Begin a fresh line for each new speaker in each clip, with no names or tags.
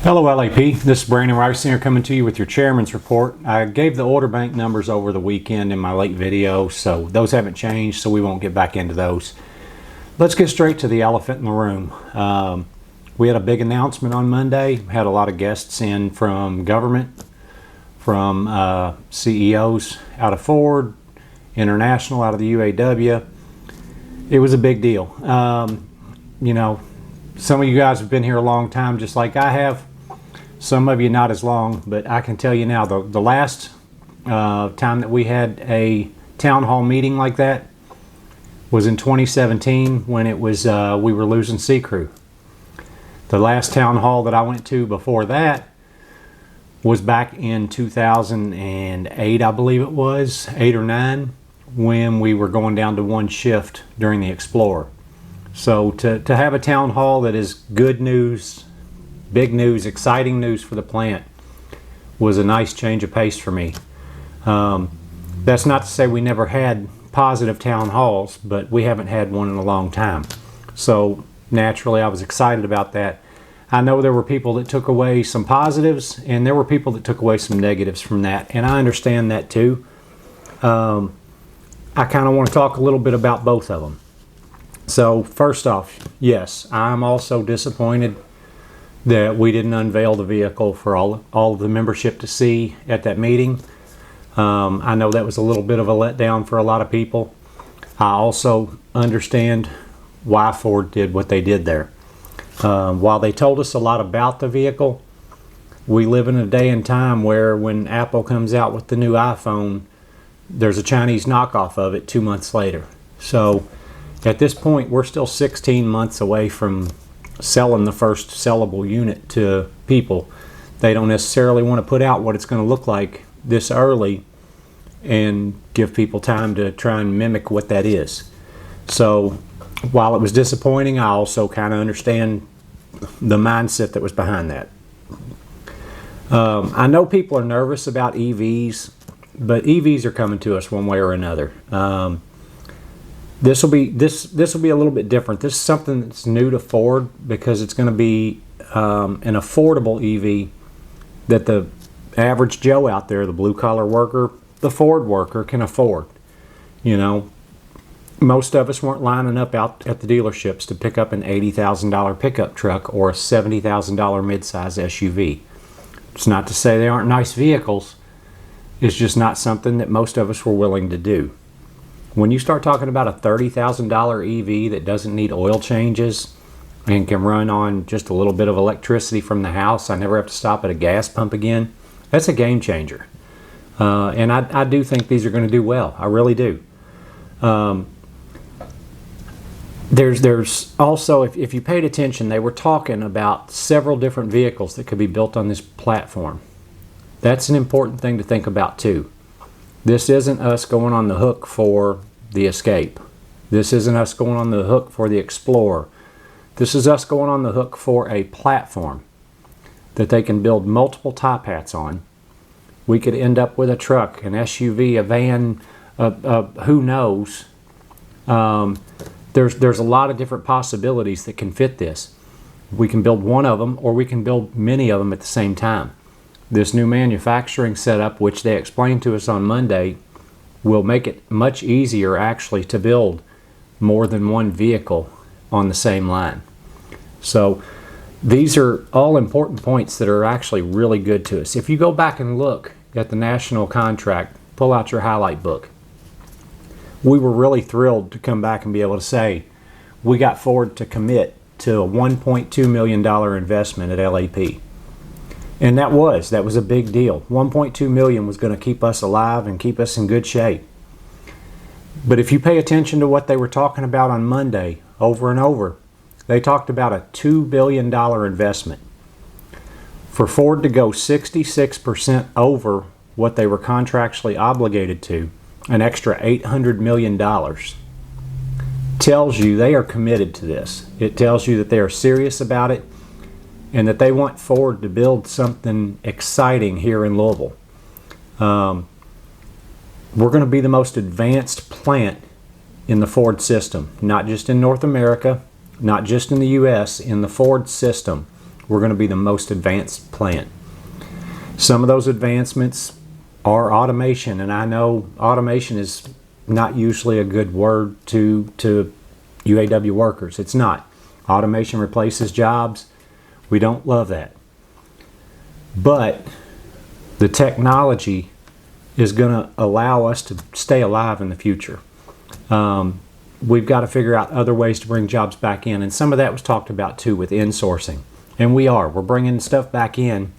Hello LAP, this is Brandon Rice coming to you with your chairman's report. I gave the order bank numbers over the weekend in my late video, so those haven't changed, so we won't get back into those. Let's get straight to the elephant in the room. We had a big announcement on Monday, had a lot of guests in from government, from CEOs out of Ford, International out of the UAW. It was a big deal. You know, some of you guys have been here a long time just like I have. Some of you not as long, but I can tell you now, the last time that we had a town hall meeting like that was in 2017 when it was we were losing sea crew. The last town hall that I went to before that was back in 2008, I believe it was, 8 or 9, when we were going down to one shift during the Explorer. So to have a town hall that is good news, big news, exciting news for the plant was a nice change of pace for me. That's not to say we never had positive town halls, but we haven't had one in a long time. So naturally I was excited about that. I know there were people that took away some positives and there were people that took away some negatives from that, and I understand that too. I kind of want to talk a little bit about both of them. So first off, yes, I'm also disappointed that we didn't unveil the vehicle for all of the membership to see at that meeting. I know that was a little bit of a letdown for a lot of people. I also understand why Ford did what they did there. While they told us a lot about the vehicle, we live in a day and time where when Apple comes out with the new iPhone, there's a Chinese knockoff of it 2 months later. So at this point, we're still 16 months away from selling the first sellable unit to people. They don't necessarily want to put out what it's going to look like this early and give people time to try and mimic what that is. So while it was disappointing, I also kind of understand the mindset that was behind that. I know people are nervous about EVs, but EVs are coming to us one way or another. This will be a little bit different. This is something that's new to Ford because it's going to be an affordable EV that the average Joe out there, the blue collar worker, the Ford worker, can afford. You know, most of us weren't lining up out at the dealerships to pick up an $80,000 pickup truck or a $70,000 midsize SUV. It's not to say they aren't nice vehicles. It's just not something that most of us were willing to do. When you start talking about a $30,000 EV that doesn't need oil changes and can run on just a little bit of electricity from the house, I never have to stop at a gas pump again, that's a game changer. And I do think these are going to do well. I really do. There's also, if you paid attention, they were talking about several different vehicles that could be built on this platform. That's an important thing to think about too. This isn't us going on the hook for the Escape. This isn't us going on the hook for the Explorer. This is us going on the hook for a platform that they can build multiple top hats on. We could end up with a truck, an SUV, a van, who knows. There's a lot of different possibilities that can fit this. We can build one of them or we can build many of them at the same time. This new manufacturing setup, which they explained to us on Monday, will make it much easier actually to build more than one vehicle on the same line. So these are all important points that are actually really good to us. If you go back and look at the national contract, pull out your highlight book. We were really thrilled to come back and be able to say we got Ford to commit to a $1.2 million investment at LAP. And that was a big deal. $1.2 million was going to keep us alive and keep us in good shape. But if you pay attention to what they were talking about on Monday over and over, they talked about a $2 billion investment. For Ford to go 66% over what they were contractually obligated to, an extra $800 million, tells you they are committed to this. It tells you that they are serious about it and that they want Ford to build something exciting here in Louisville. We're going to be the most advanced plant in the Ford system, not just in North America, not just in the U.S., in the Ford system. we're going to be the most advanced plant. Some of those advancements are automation, and I know automation is not usually a good word to UAW workers. It's not. Automation replaces jobs. We don't love that. But the technology is going to allow us to stay alive in the future. We've got to figure out other ways to bring jobs back in, and some of that was talked about too with insourcing. And we're bringing stuff back in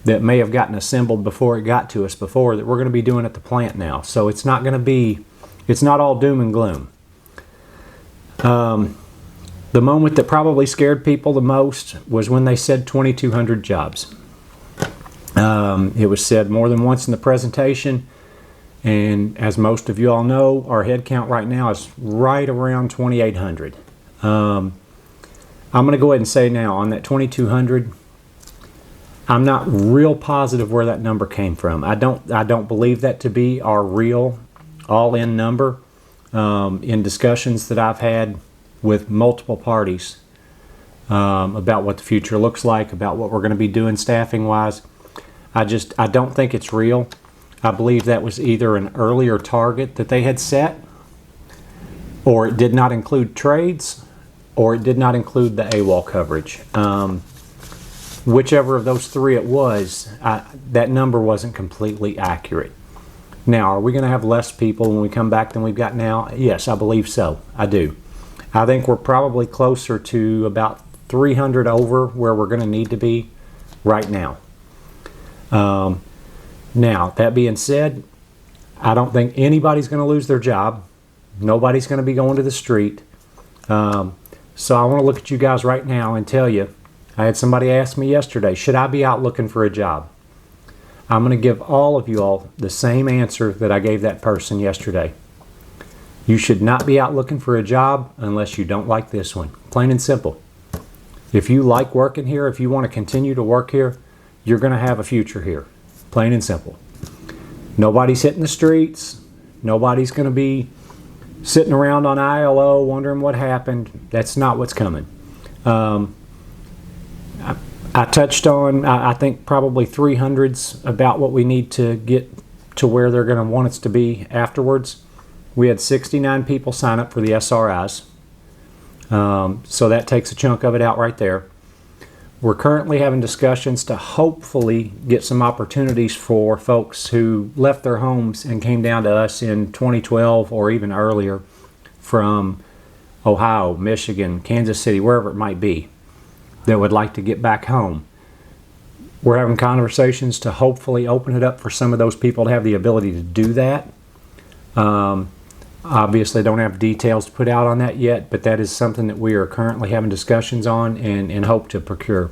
that may have gotten assembled before it got to us before, that we're going to be doing at the plant now. So it's not all doom and gloom. The moment that probably scared people the most was when they said 2,200 jobs. It was said more than once in the presentation, and as most of you all know, our head count right now is right around 2,800. I'm going to go ahead and say now, on that 2,200, I'm not real positive where that number came from. I don't believe that to be our real all-in number. In discussions that I've had with multiple parties about what the future looks like, about what we're going to be doing staffing-wise, I don't think it's real. I believe that was either an earlier target that they had set, or it did not include trades, or it did not include the AWOL coverage. Whichever of those three it was, that number wasn't completely accurate. Now, are we going to have less people when we come back than we've got now? Yes, I believe so. I do. I think we're probably closer to about 300 over where we're going to need to be right now. Now, that being said, I don't think anybody's going to lose their job. Nobody's going to be going to the street. So I want to look at you guys right now and tell you, I had somebody ask me yesterday, should I be out looking for a job? I'm going to give all of you all the same answer that I gave that person yesterday. You should not be out looking for a job unless you don't like this one. Plain and simple. If you like working here, if you want to continue to work here, you're going to have a future here. Plain and simple. Nobody's hitting the streets. Nobody's going to be sitting around on ILO wondering what happened. That's not what's coming. I touched on, I think probably 300's about what we need to get to where they're going to want us to be afterwards. We had 69 people sign up for the SRIs. So that takes a chunk of it out right there. We're currently having discussions to hopefully get some opportunities for folks who left their homes and came down to us in 2012 or even earlier from Ohio, Michigan, Kansas City, wherever it might be, that would like to get back home. We're having conversations to hopefully open it up for some of those people to have the ability to do that. Obviously don't have details to put out on that yet, but that is something that we are currently having discussions on and hope to procure.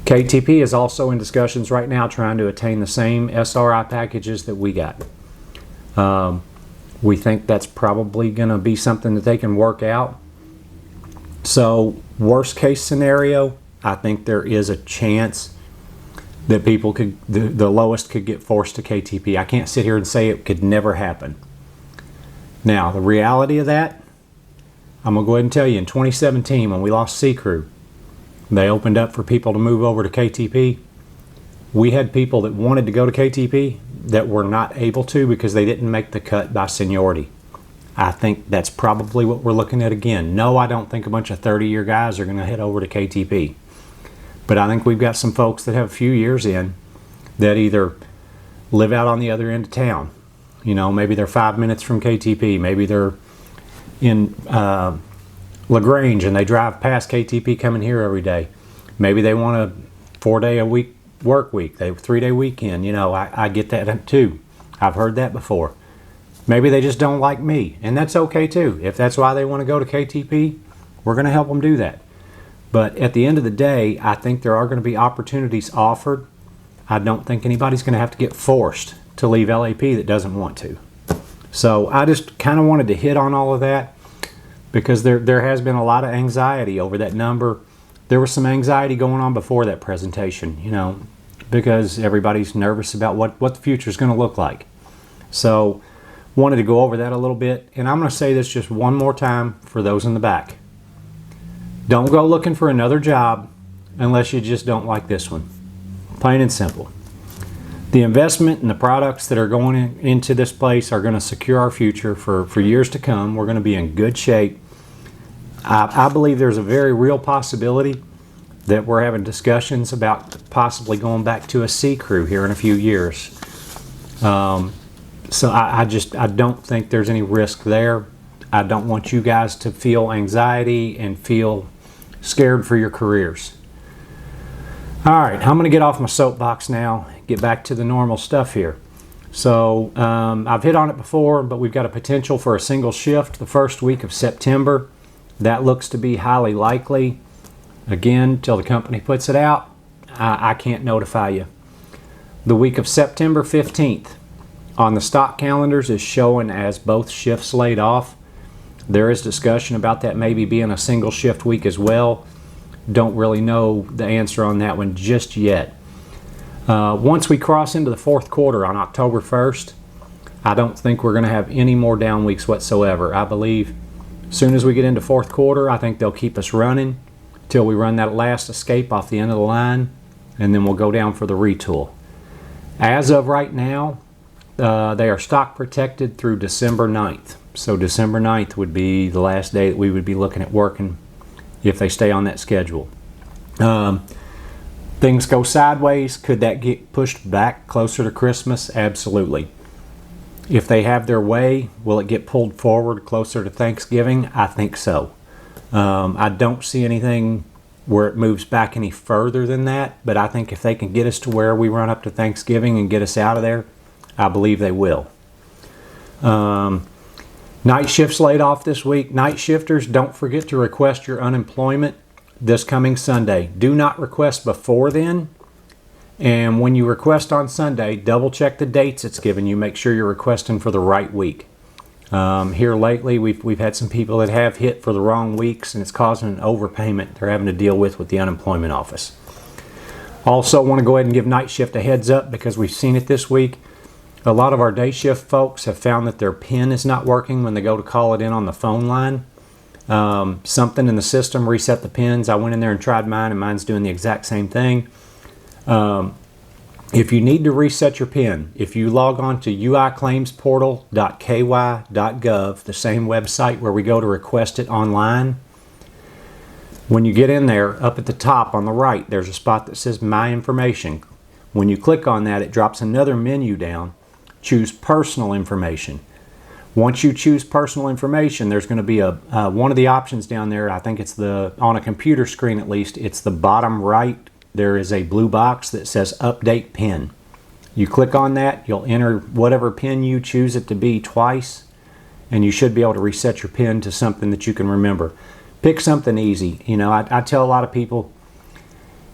KTP is also in discussions right now trying to attain the same SRI packages that we got. We think that's probably going to be something that they can work out. So worst case scenario, I think there is a chance that people could, the lowest could get forced to KTP. I can't sit here and say it could never happen. Now, the reality of that, I'm going to go ahead and tell you, in 2017, when we lost C-Crew, they opened up for people to move over to KTP. We had people that wanted to go to KTP that were not able to because they didn't make the cut by seniority. I think that's probably what we're looking at again. No, I don't think a bunch of 30-year guys are going to head over to KTP. But I think we've got some folks that have a few years in that either live out on the other end of town. You know, maybe they're 5 minutes from KTP. Maybe they're in LaGrange and they drive past KTP coming here every day. Maybe they want a 4-day-a-week work week, 3-day weekend. You know, I get that too. I've heard that before. Maybe they just don't like me, and that's okay too. If that's why they want to go to KTP, we're going to help them do that. But at the end of the day, I think there are going to be opportunities offered. I don't think anybody's going to have to get forced to leave LAP that doesn't want to. So I just kind of wanted to hit on all of that because there has been a lot of anxiety over that number. There was some anxiety going on before that presentation, you know, because everybody's nervous about what the future is going to look like. So wanted to go over that a little bit, and I'm going to say this just one more time for those in the back. Don't go looking for another job unless you just don't like this one. Plain and simple. The investment and the products that are going into this place are going to secure our future for years to come. We're going to be in good shape. I believe there's a very real possibility that we're having discussions about possibly going back to a sea crew here in a few years. So I don't think there's any risk there. I don't want you guys to feel anxiety and feel scared for your careers. All right, I'm going to get off my soapbox now, get back to the normal stuff here. So I've hit on it before, but we've got a potential for a single shift the first week of September. That looks to be highly likely. Again, till the company puts it out, I can't notify you. The week of September 15th on the stock calendars is showing as both shifts laid off. There is discussion about that maybe being a single shift week as well. Don't really know the answer on that one just yet. Once we cross into the fourth quarter on October 1st, I don't think we're going to have any more down weeks whatsoever. I believe as soon as we get into fourth quarter, I think they'll keep us running till we run that last escape off the end of the line, and then we'll go down for the retool. As of right now, they are stock protected through December 9th. So December 9th would be the last day that we would be looking at working if they stay on that schedule. Things go sideways. Could that get pushed back closer to Christmas? Absolutely. If they have their way, will it get pulled forward closer to Thanksgiving? I think so. I don't see anything where it moves back any further than that, but I think if they can get us to where we run up to Thanksgiving and get us out of there, I believe they will. Night shifts laid off this week. Night shifters, don't forget to request your unemployment this coming Sunday. Do not request before then. And when you request on Sunday, double check the dates it's given you. Make sure you're requesting for the right week. Here lately, we've had some people that have hit for the wrong weeks, and it's causing an overpayment they're having to deal with the unemployment office. Also, want to go ahead and give night shift a heads up because we've seen it this week. A lot of our day shift folks have found that their PIN is not working when they go to call it in on the phone line. Something in the system reset the PINs. I went in there and tried mine, and mine's doing the exact same thing. If you need to reset your PIN, if you log on to uiclaimsportal.ky.gov, the same website where we go to request it online, when you get in there, up at the top on the right, there's a spot that says My Information. When you click on that, it drops another menu down. Choose Personal Information. Once you choose Personal Information, there's going to be one of the options down there. I think it's on a computer screen at least, it's the bottom right. There is a blue box that says Update PIN. You click on that, you'll enter whatever PIN you choose it to be twice, and you should be able to reset your PIN to something that you can remember. Pick something easy. You know, I tell a lot of people,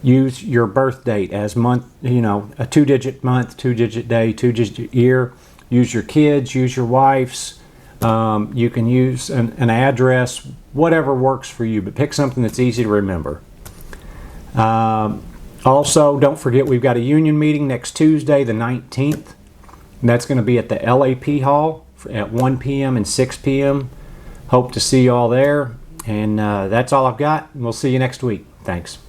use your birth date as month, you know, a 2-digit month, 2-digit day, 2-digit year. Use your kids, use your wife's. You can use an address, whatever works for you, but pick something that's easy to remember. Also, don't forget we've got a union meeting next Tuesday, the 19th. And that's going to be at the LAP Hall at 1 p.m. and 6 p.m. Hope to see you all there. And that's all I've got. We'll see you next week. Thanks.